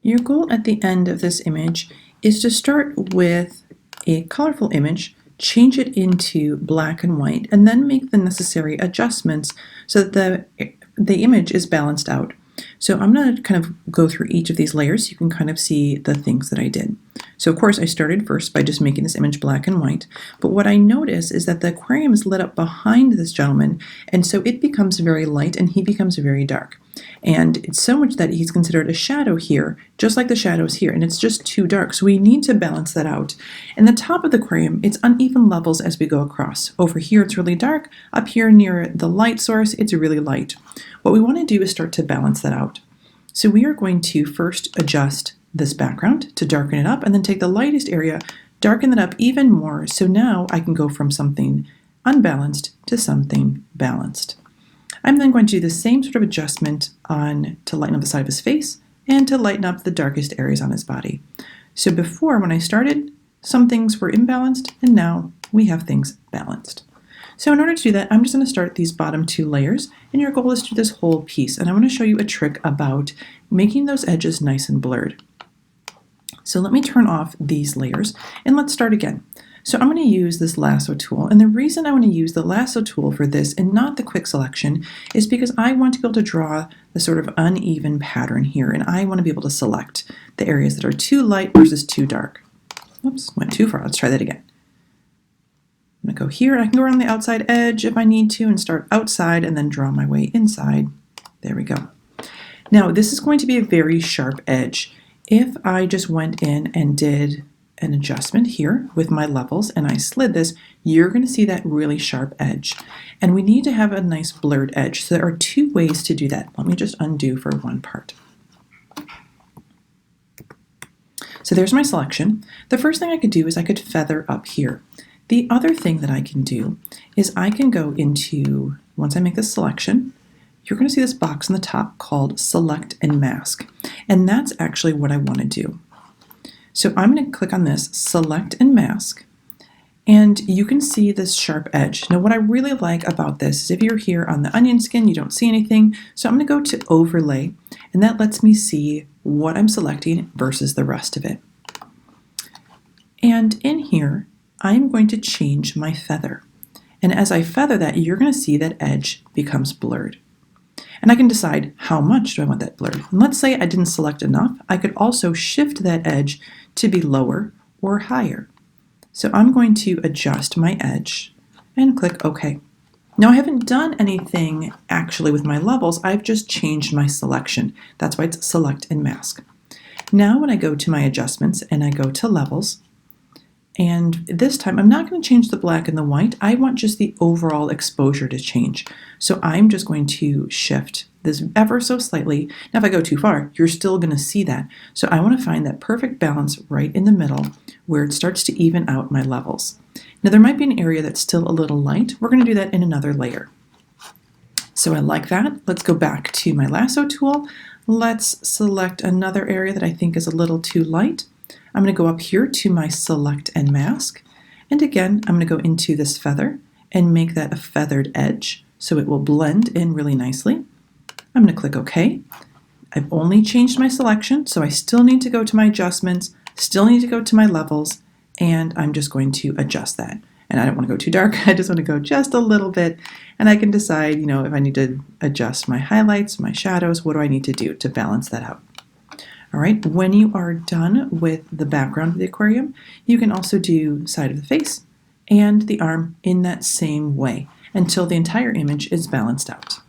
Your goal at the end of this image is to start with a colorful image, change it into black and white, and then make the necessary adjustments so that the image is balanced out. So I'm going to kind of go through each of these layers so you can kind of see the things that I did. So of course I started first by just making this image black and white, but what I notice is that the aquarium is lit up behind this gentleman, and so it becomes very light and he becomes very dark. And it's so much that he's considered a shadow here, just like the shadows here, and it's just too dark. So we need to balance that out. In the top of the aquarium, it's uneven levels as we go across. Over here, it's really dark. Up here near the light source, it's really light. What we want to do is start to balance that out. So we are going to first adjust this background to darken it up, and then take the lightest area, darken it up even more. So now I can go from something unbalanced to something balanced. I'm then going to do the same sort of adjustment to lighten up the side of his face and to lighten up the darkest areas on his body. So before, when I started, some things were imbalanced, and now we have things balanced. So in order to do that, I'm just going to start these bottom two layers, and your goal is to do this whole piece. And I want to show you a trick about making those edges nice and blurred. So let me turn off these layers, and let's start again. So I'm going to use this lasso tool, and the reason I want to use the lasso tool for this and not the quick selection is because I want to be able to draw the sort of uneven pattern here, and I want to be able to select the areas that are too light versus too dark. Oops, went too far. Let's try that again. I'm going to go here. I can go around the outside edge if I need to and start outside and then draw my way inside. There we go. Now this is going to be a very sharp edge. If I just went in and did an adjustment here with my levels and I slid this, you're going to see that really sharp edge. And we need to have a nice blurred edge. So there are two ways to do that. Let me just undo for one part. So there's my selection. The first thing I could do is I could feather up here. The other thing that I can do is I can go into, once I make this selection, you're going to see this box on the top called Select and Mask. And that's actually what I want to do. So I'm going to click on this, Select and Mask, and you can see this sharp edge. Now what I really like about this is if you're here on the onion skin, you don't see anything. So I'm going to go to Overlay, and that lets me see what I'm selecting versus the rest of it. And in here, I'm going to change my feather. And as I feather that, you're going to see that edge becomes blurred. And I can decide how much do I want that blurred. And let's say I didn't select enough. I could also shift that edge to be lower or higher. So I'm going to adjust my edge and click OK. Now I haven't done anything actually with my levels. I've just changed my selection. That's why it's Select and Mask. Now when I go to my adjustments and I go to levels, and this time I'm not going to change the black and the white. I want just the overall exposure to change. So I'm just going to shift this ever so slightly. Now if I go too far, you're still going to see that. So I want to find that perfect balance right in the middle where it starts to even out my levels. Now there might be an area that's still a little light. We're going to do that in another layer. So I like that. Let's go back to my lasso tool. Let's select another area that I think is a little too light. I'm going to go up here to my Select and Mask, and again I'm going to go into this feather and make that a feathered edge so it will blend in really nicely. I'm going to click OK. I've only changed my selection, so I still need to go to my adjustments, still need to go to my levels, and I'm just going to adjust that. And I don't want to go too dark, I just want to go just a little bit, and I can decide, if I need to adjust my highlights, my shadows, what do I need to do to balance that out. All right, when you are done with the background of the aquarium, you can also do side of the face and the arm in that same way until the entire image is balanced out.